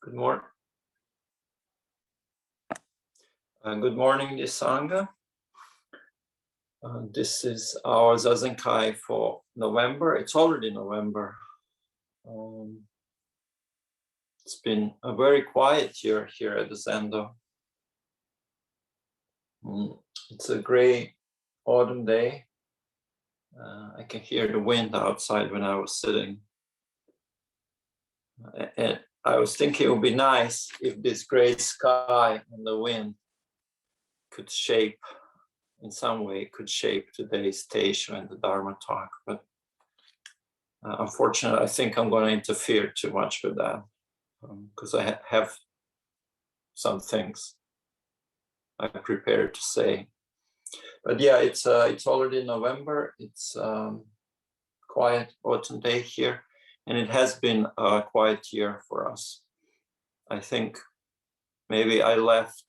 Good morning. Good morning, Sangha. This is our Zazenkai for November. It's already November. It's been a very quiet year here at the Zendo. It's a gray autumn day. I can hear the wind outside when I was sitting. And I was thinking it would be nice if this gray sky and the wind could shape, in some way, could shape today's Teisho and the Dharma talk. But unfortunately, I think I'm going to interfere too much with that because I have some things I prepared to say. But yeah, it's already November. It's quiet autumn day here, and it has been a quiet year for us. I think maybe I left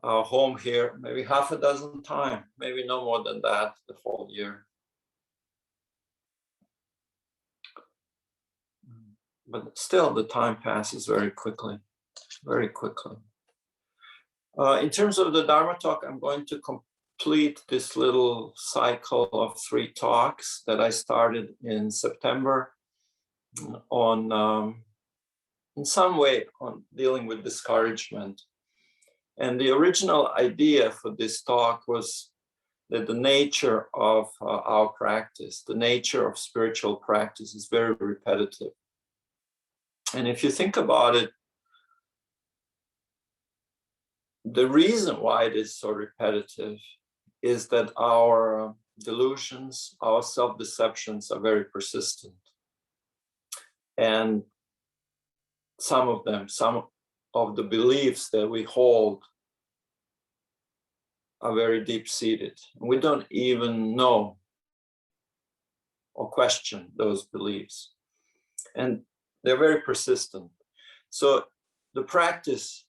our home here maybe half a dozen times, maybe no more than that the whole year. But still, the time passes very quickly, very quickly. In terms of the Dharma talk, I'm going to complete this little cycle of 3 talks that I started in September on, in some way, on dealing with discouragement. And the original idea for this talk was that the nature of our practice, the nature of spiritual practice is very repetitive. And if you think about it, the reason why it is so repetitive is that our delusions, our self-deceptions are very persistent. And some of the beliefs that we hold are very deep-seated. We don't even know or question those beliefs. And they're very persistent. So the practice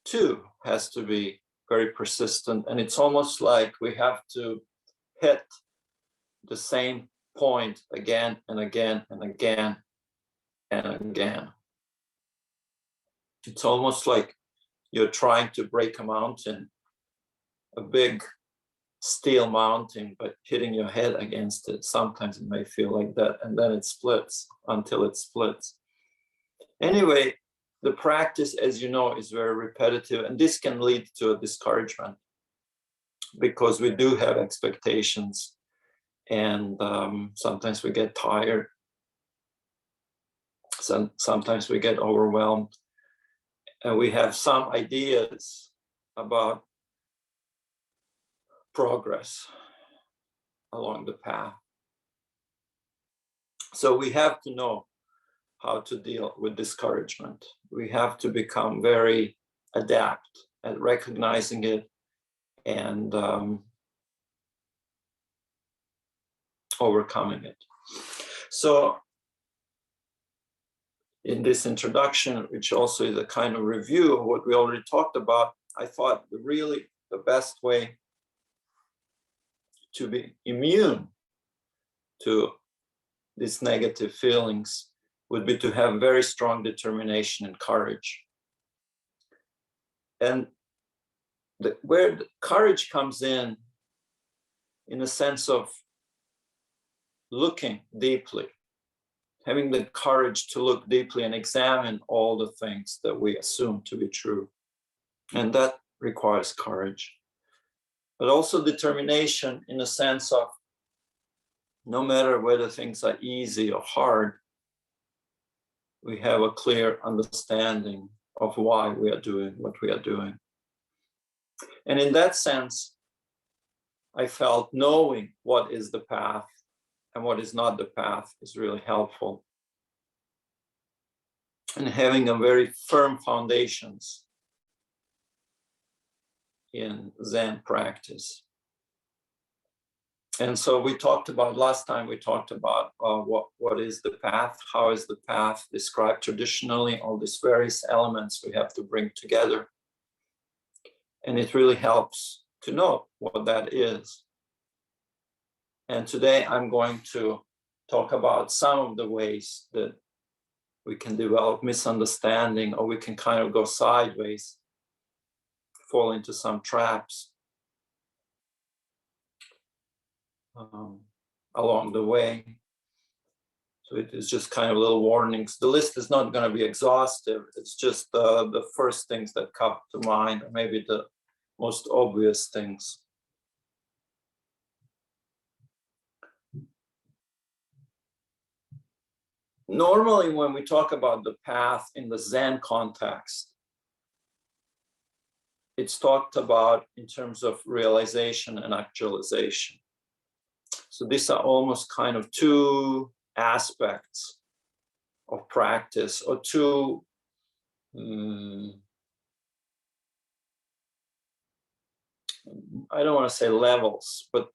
too has to be very persistent. And it's almost like we have to hit the same point again and again and again and again. It's almost like you're trying to break a mountain, a big steel mountain, but hitting your head against it. Sometimes it may feel like that, and then it splits until it splits. Anyway, the practice, as you know, is very repetitive, and this can lead to a discouragement because we do have expectations, and sometimes we get tired. Sometimes we get overwhelmed, and we have some ideas about progress along the path. So we have to know how to deal with discouragement. We have to become very adept at recognizing it and overcoming it. So in this introduction, which also is a kind of review of what we already talked about, I thought really the best way to be immune to these negative feelings would be to have very strong determination and courage. And where the courage comes in a sense of looking deeply, having the courage to look deeply and examine all the things that we assume to be true. And that requires courage. But also determination in a sense of no matter whether things are easy or hard, we have a clear understanding of why we are doing what we are doing. And in that sense, I felt knowing what is the path and what is not the path is really helpful. And having a very firm foundations in Zen practice. And so last time we talked about what is the path, how is the path described traditionally, all these various elements we have to bring together. And it really helps to know what that is. And today I'm going to talk about some of the ways that we can develop misunderstanding, or we can kind of go sideways, fall into some traps along the way. So it is just kind of little warnings. The list is not going to be exhaustive. It's just the first things that come to mind, or maybe the most obvious things. Normally, when we talk about the path in the Zen context, it's talked about in terms of realization and actualization. So these are almost kind of two aspects of practice, or two I don't want to say levels, but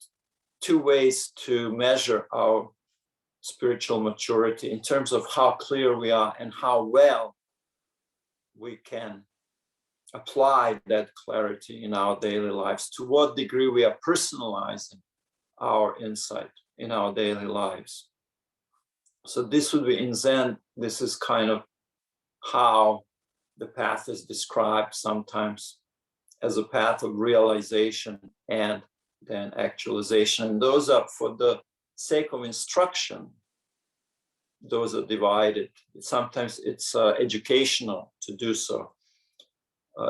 two ways to measure our spiritual maturity in terms of how clear we are and how well we can apply that clarity in our daily lives, to what degree we are personalizing our insight in our daily lives. So this would be in Zen, this is kind of how the path is described sometimes, as a path of realization and then actualization. And those are, for the sake of instruction, those are divided. Sometimes it's educational to do so.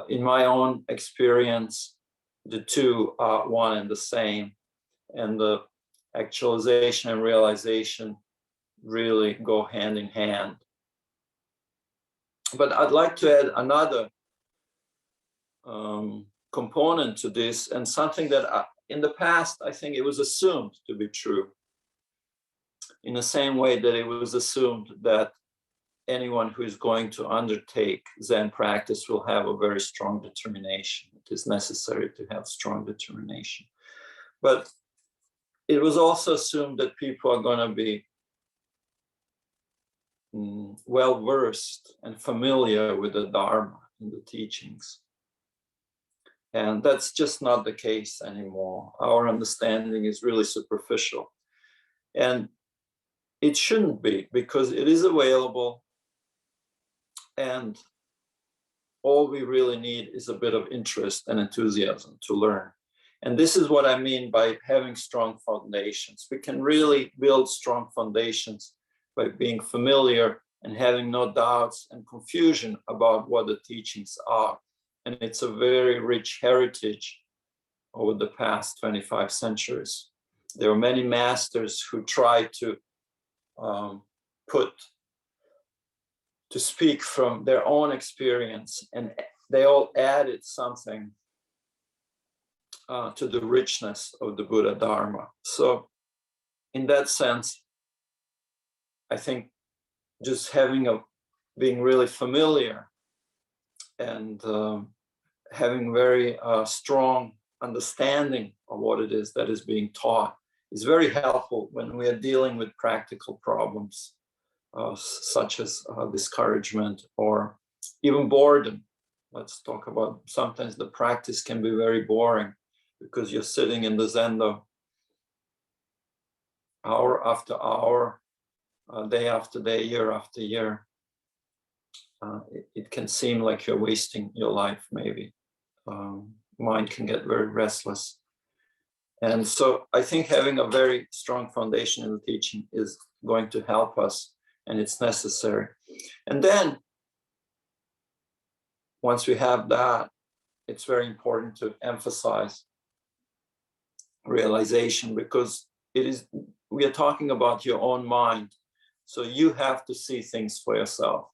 In my own experience, the two are one and the same, and the actualization and realization really go hand in hand. But I'd like to add another component to this, and something that in the past, I think it was assumed to be true, in the same way that it was assumed that anyone who is going to undertake Zen practice will have a very strong determination. It is necessary to have strong determination. But it was also assumed that people are going to be well-versed and familiar with the Dharma and the teachings. And that's just not the case anymore. Our understanding is really superficial. And it shouldn't be, because it is available, and all we really need is a bit of interest and enthusiasm to learn. And this is what I mean by having strong foundations. We can really build strong foundations by being familiar and having no doubts and confusion about what the teachings are. And it's a very rich heritage over the past 25 centuries. There are many masters who try to speak from their own experience, and they all added something to the richness of the Buddha Dharma. So in that sense, I think just being really familiar and having very strong understanding of what it is that is being taught is very helpful when we are dealing with practical problems, such as discouragement or even boredom. Let's talk about, sometimes the practice can be very boring because you're sitting in the zendo hour after hour, day after day, year after year. It can seem like you're wasting your life, maybe. Mind can get very restless. And so I think having a very strong foundation in the teaching is going to help us, and it's necessary. And then once we have that, it's very important to emphasize realization, because we are talking about your own mind. So you have to see things for yourself.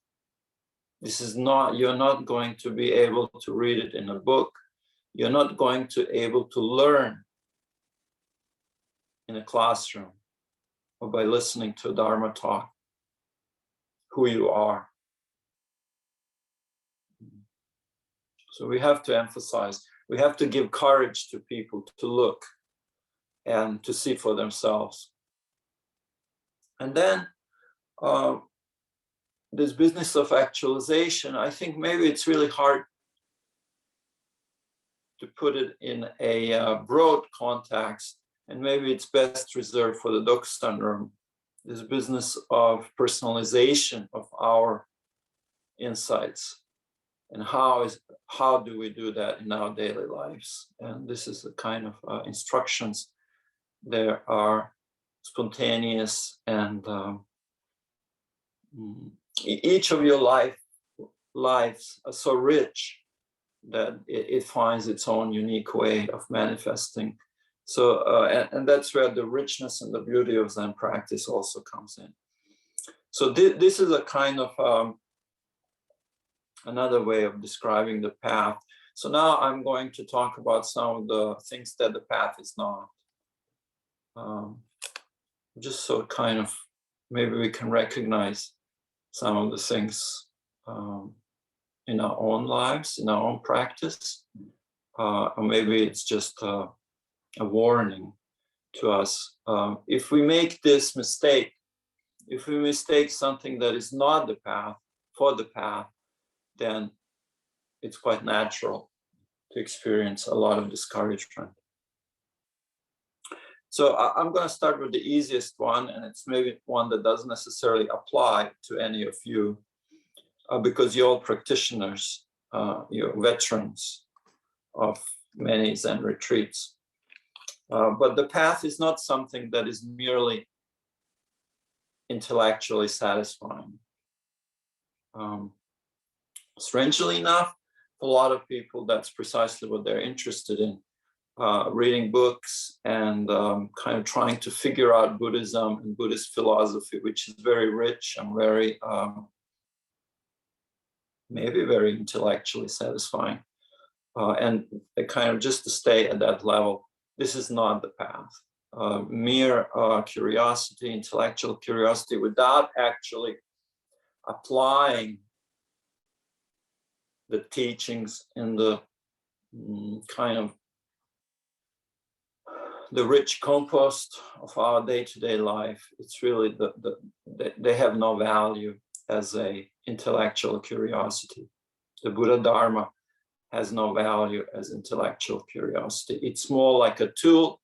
You're not going to be able to read it in a book. You're not going to be able to learn in a classroom or by listening to a Dharma talk who you are. So we have to emphasize, we have to give courage to people to look and to see for themselves. And then this business of actualization, I think maybe it's really hard to put it in a broad context, and maybe it's best reserved for the Dokusan room this business of personalization of our insights, and how do we do that in our daily lives. And this is the kind of instructions. There are spontaneous, and each of your lives are so rich that it finds its own unique way of manifesting. So, and that's where the richness and the beauty of Zen practice also comes in. So this is a kind of another way of describing the path. So now I'm going to talk about some of the things that the path is not. Just so kind of, maybe we can recognize some of the things in our own lives, in our own practice, or maybe it's just a warning to us. If we make this mistake, if we mistake something that is not the path for the path, then it's quite natural to experience a lot of discouragement. So I'm going to start with the easiest one, and it's maybe one that doesn't necessarily apply to any of you, because you're all practitioners, you're veterans of many Zen retreats. But the path is not something that is merely intellectually satisfying. Strangely enough, for a lot of people, that's precisely what they're interested in. Reading books and kind of trying to figure out Buddhism and Buddhist philosophy, which is very rich and very, maybe very intellectually satisfying. And kind of just to stay at that level, this is not the path. Mere curiosity, intellectual curiosity, without actually applying the teachings in the kind of the rich compost of our day-to-day life, it's really they have no value as a intellectual curiosity. The Buddha Dharma has no value as intellectual curiosity. It's more like a tool.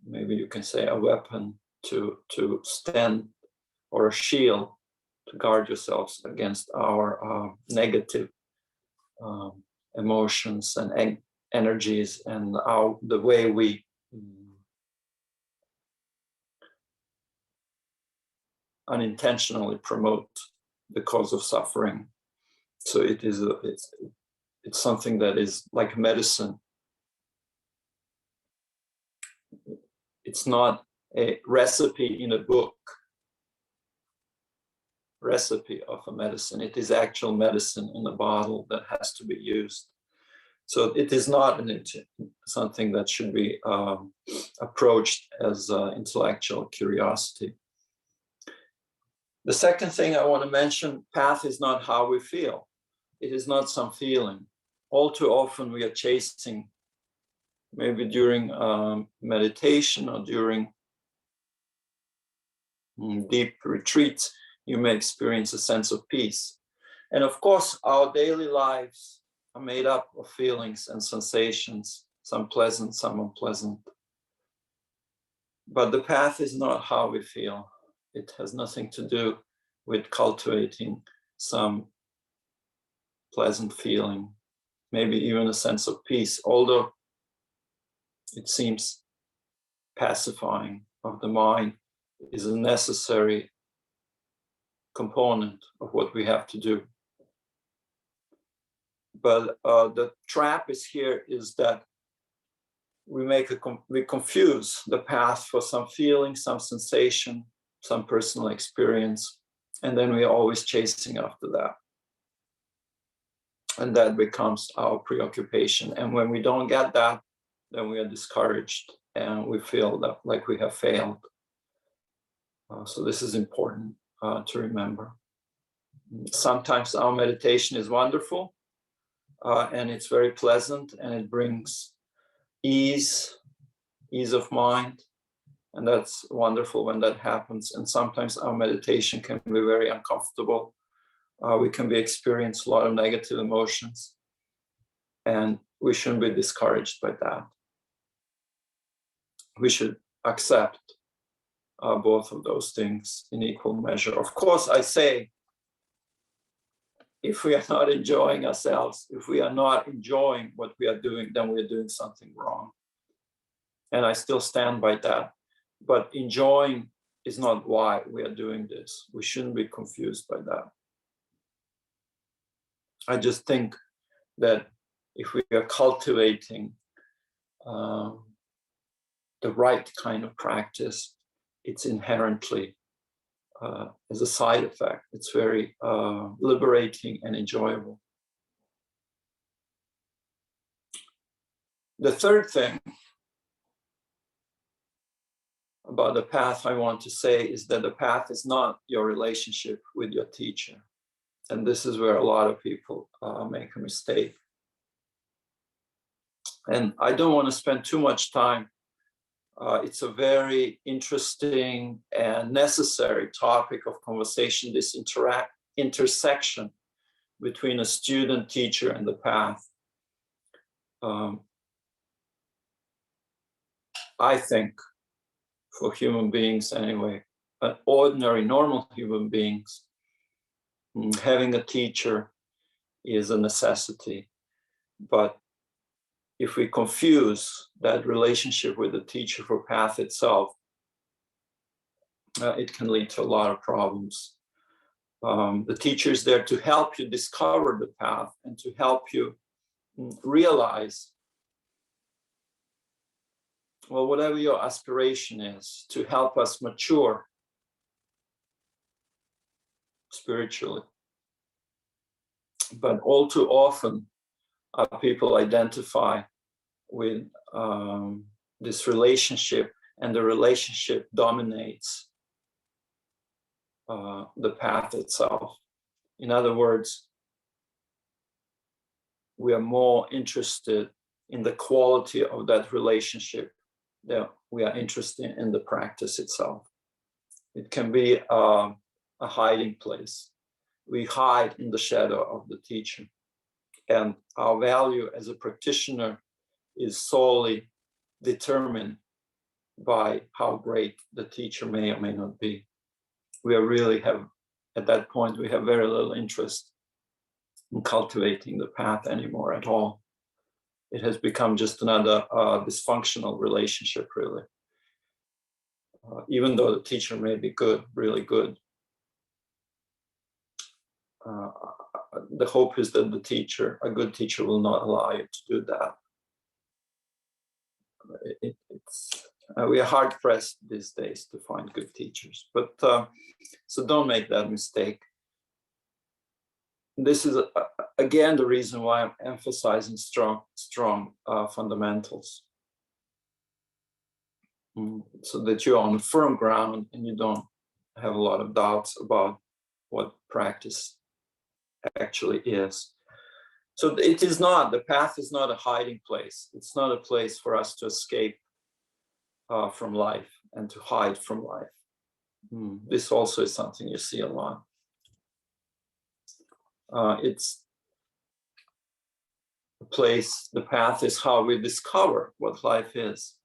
Maybe you can say a weapon to stand, or a shield to guard yourselves against our negative emotions and energies, and the way we unintentionally promote the cause of suffering. So it's something that is like medicine. It's not a recipe in a book, recipe of a medicine. It is actual medicine in a bottle that has to be used. So it is not something that should be approached as intellectual curiosity. The second thing I want to mention, path is not how we feel. It is not some feeling. All too often we are chasing, maybe during meditation or during deep retreats, you may experience a sense of peace. And of course, our daily lives are made up of feelings and sensations, some pleasant, some unpleasant. But the path is not how we feel. It has nothing to do with cultivating some pleasant feeling, maybe even a sense of peace, although it seems pacifying of the mind is a necessary component of what we have to do. But the trap is that we confuse the path for some feeling, some sensation, some personal experience, and then we're always chasing after that. And that becomes our preoccupation. And when we don't get that, then we are discouraged and we feel that like we have failed. So this is important to remember. Sometimes our meditation is wonderful and it's very pleasant and it brings ease of mind. And that's wonderful when that happens. And sometimes our meditation can be very uncomfortable. We can experience a lot of negative emotions, and we shouldn't be discouraged by that. we should accept both of those things in equal measure. Of course, I say, if we are not enjoying ourselves, if we are not enjoying what we are doing, then we are doing something wrong. And I still stand by that. But enjoying is not why we are doing this. We shouldn't be confused by that. I just think that if we are cultivating the right kind of practice, it's inherently, as a side effect, it's very liberating and enjoyable. The third thing about the path I want to say is that the path is not your relationship with your teacher. And this is where a lot of people make a mistake. And I don't want to spend too much time. It's a very interesting and necessary topic of conversation, this intersection between a student, teacher, and the path. I think for human beings anyway, ordinary, normal human beings, having a teacher is a necessity. But if we confuse that relationship with the teacher for path itself, it can lead to a lot of problems. The teacher is there to help you discover the path and to help you realize, well, whatever your aspiration is, to help us mature spiritually. But all too often, people identify with this relationship, and the relationship dominates the path itself. In other words, we are more interested in the quality of that relationship than we are interested in the practice itself. It can be a hiding place. We hide in the shadow of the teacher. And our value as a practitioner is solely determined by how great the teacher may or may not be. We really have, at that point, we have very little interest in cultivating the path anymore at all. It has become just another dysfunctional relationship, really. Even though the teacher may be good, really good. The hope is that the teacher, a good teacher, will not allow you to do that. We are hard pressed these days to find good teachers, but so don't make that mistake. This is again the reason why I'm emphasizing strong fundamentals, so that you're on firm ground and you don't have a lot of doubts about what practice actually is. So it is not, the path is not a hiding place. It's not a place for us to escape from life and to hide from life. This also is something you see a lot. It's a place, the path is how we discover what life is.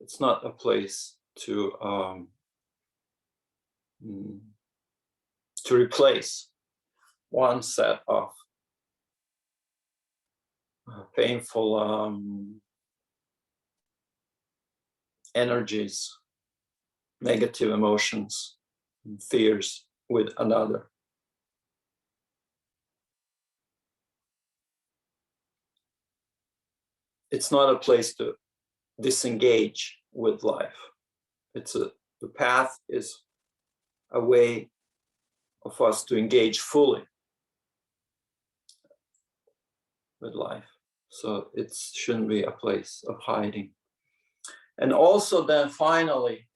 It's not a place to replace one set of painful energies, negative emotions, fears with another. It's not a place to disengage with life. The path is a way of us to engage fully with life. So it shouldn't be a place of hiding. And also then finally,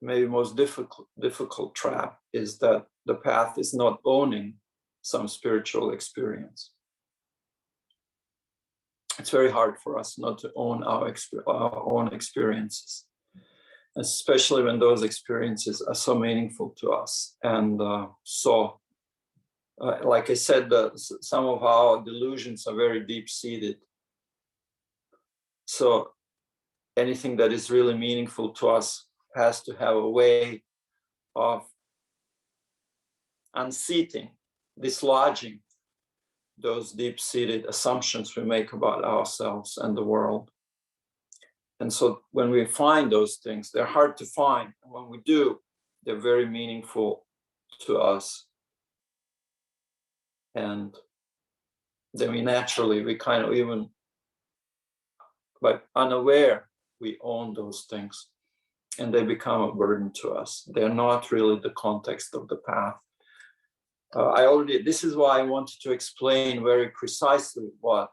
maybe most difficult trap is that the path is not owning some spiritual experience. It's very hard for us not to own our own experiences, especially when those experiences are so meaningful to us and so like I said, some of our delusions are very deep-seated. So anything that is really meaningful to us has to have a way of unseating, dislodging those deep-seated assumptions we make about ourselves and the world. And so when we find those things, they're hard to find. And when we do, they're very meaningful to us. And then we kind of even, by unaware, we own those things and they become a burden to us. They're not really the context of the path. This is why I wanted to explain very precisely what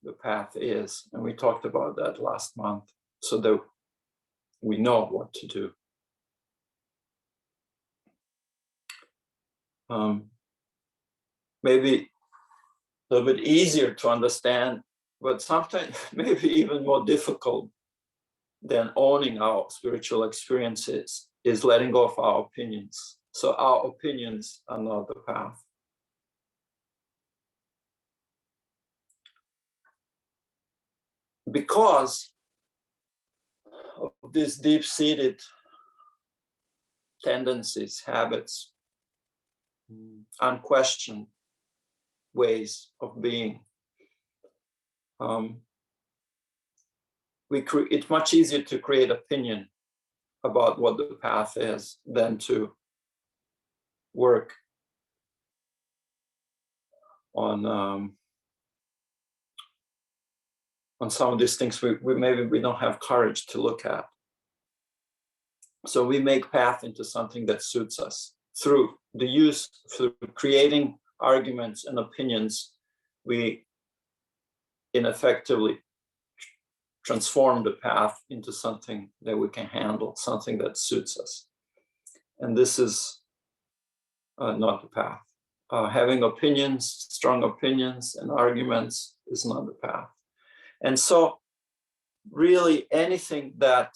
the path is. And we talked about that last month so that we know what to do. Maybe a little bit easier to understand, but sometimes maybe even more difficult than owning our spiritual experiences is letting go of our opinions. So our opinions are not the path. Because of these deep-seated tendencies, habits, unquestioned ways of being, it's much easier to create opinion about what the path is than to work on some of these things maybe we don't have courage to look at. So we make path into something that suits us through creating arguments and opinions. We ineffectively transform the path into something that we can handle, something that suits us. And this is not the path. Having opinions, strong opinions and arguments is not the path. And so really anything that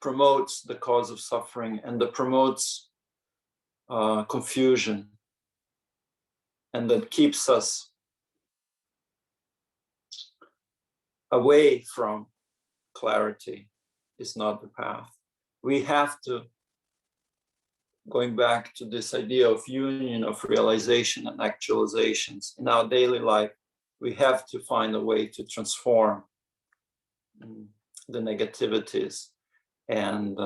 promotes the cause of suffering and that promotes confusion and that keeps us away from clarity is not the path. We have to, going back to this idea of union of realization and actualizations in our daily life, we have to find a way to transform the negativities. And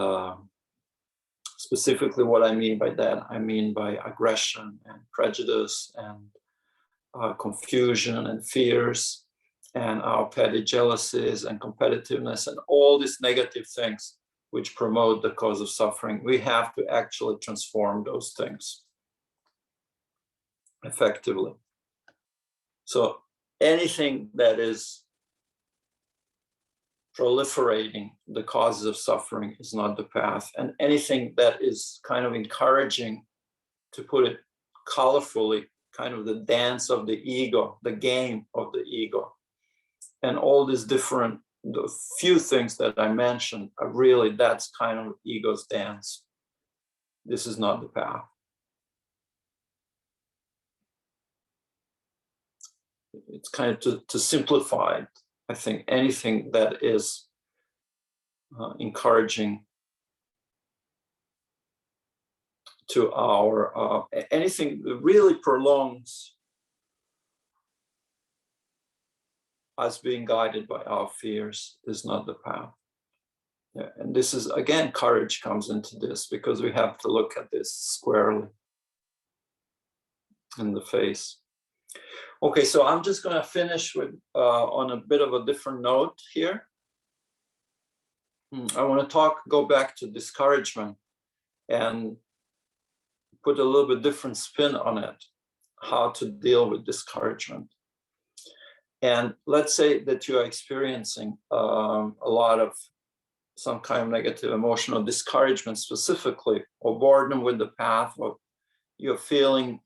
specifically what I mean by that, I mean by aggression and prejudice and confusion and fears and our petty jealousies and competitiveness and all these negative things which promote the cause of suffering. We have to actually transform those things effectively. So anything that is proliferating the causes of suffering is not the path. And anything that is kind of encouraging, to put it colorfully, kind of the dance of the ego, the game of the ego, and all these different, the few things that I mentioned are really, that's kind of ego's dance. This is not the path. It's kind of to simplify it. I think anything that is encouraging to our, anything that really prolongs us being guided by our fears is not the path. Yeah, and this is, again, courage comes into this because we have to look at this squarely in the face. Okay, so I'm just going to finish with on a bit of a different note here. I want to go back to discouragement and put a little bit different spin on it, how to deal with discouragement. And let's say that you are experiencing a lot of some kind of negative emotional discouragement specifically, or boredom with the path, or you're feeling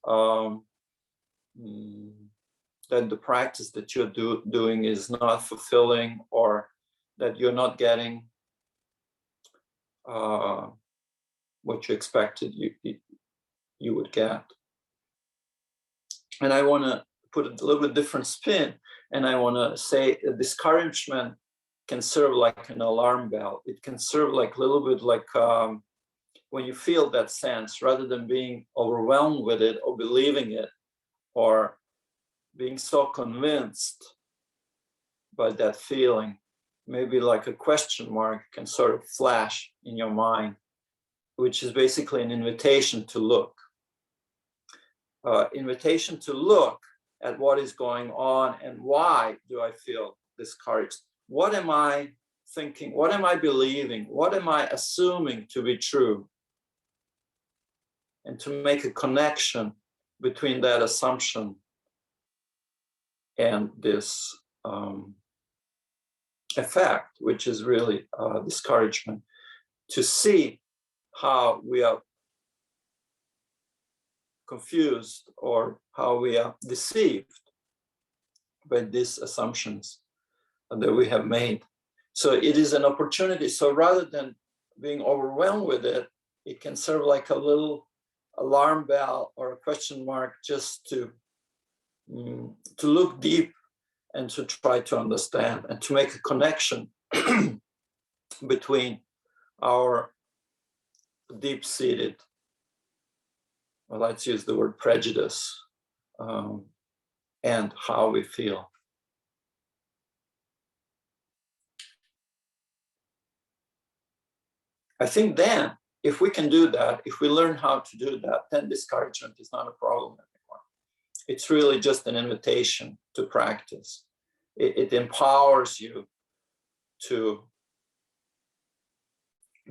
that the practice that you're doing is not fulfilling, or that you're not getting what you expected. you would get. And I want to put a little bit different spin, and I want to say discouragement can serve like an alarm bell. It can serve like a little bit like when you feel that sense, rather than being overwhelmed with it or believing it or being so convinced by that feeling, maybe like a question mark can sort of flash in your mind, which is basically an invitation to look. Invitation to look at what is going on and why do I feel discouraged? What am I thinking? What am I believing? What am I assuming to be true? And to make a connection between that assumption and this effect, which is really discouragement, to see how we are confused or how we are deceived by these assumptions that we have made. So it is an opportunity. So rather than being overwhelmed with it, it can serve like a little alarm bell or a question mark, just to look deep and to try to understand and to make a connection between our deep-seated, well, let's use the word prejudice, and how we feel. I think then, if we can do that, if we learn how to do that, then discouragement is not a problem anymore. It's really just an invitation to practice. It empowers you to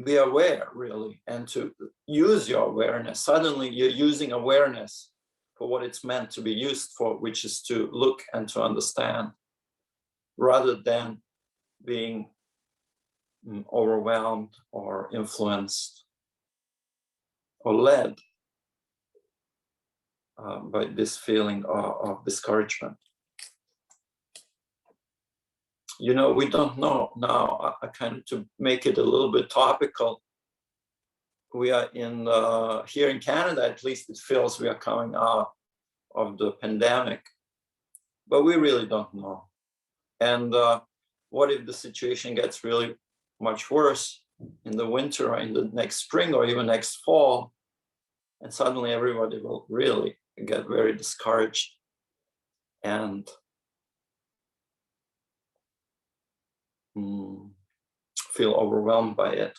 be aware, really, and to use your awareness. Suddenly you're using awareness for what it's meant to be used for, which is to look and to understand, rather than being overwhelmed or influenced or led by this feeling of discouragement. You know, we don't know now, kind of to make it a little bit topical. We are in, here in Canada, at least it feels we are coming out of the pandemic, but we really don't know. And what if the situation gets really much worse in the winter or in the next spring or even next fall, and suddenly everybody will really get very discouraged and feel overwhelmed by it,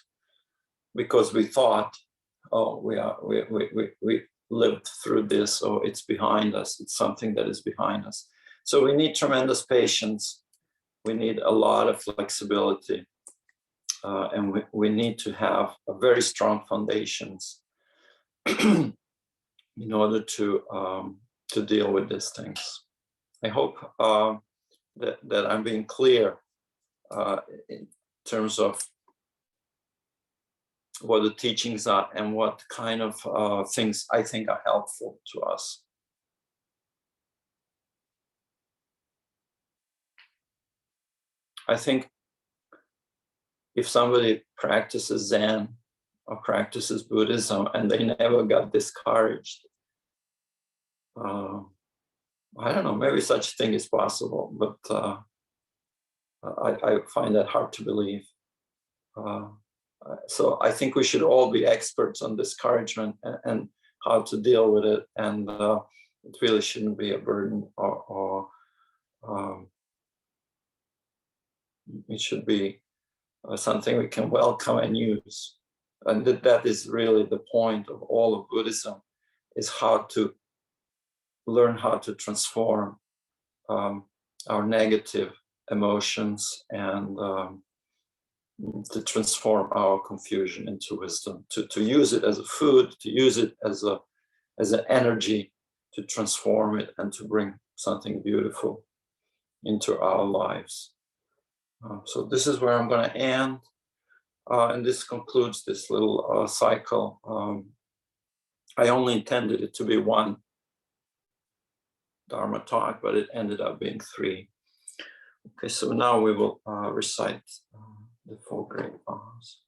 because we thought, oh, we lived through this, or it's behind us, it's something that is behind us. So we need tremendous patience, we need a lot of flexibility, and we need to have a very strong foundations in order to deal with these things. I hope that I'm being clear in terms of what the teachings are and what kind of things I think are helpful to us. I think if somebody practices Zen or practices Buddhism and they never got discouraged, I don't know, maybe such a thing is possible, but I find that hard to believe. So I think we should all be experts on discouragement and how to deal with it, and it really shouldn't be a burden, or it should be something we can welcome and use. And that is really the point of all of Buddhism, is how to learn how to transform our negative emotions and to transform our confusion into wisdom, to use it as a food, to use it as an energy, to transform it and to bring something beautiful into our lives. So this is where I'm going to end, and this concludes this little cycle. I only intended it to be one Dharma talk, but it ended up being 3. Okay, so now we will recite the 4 great vows.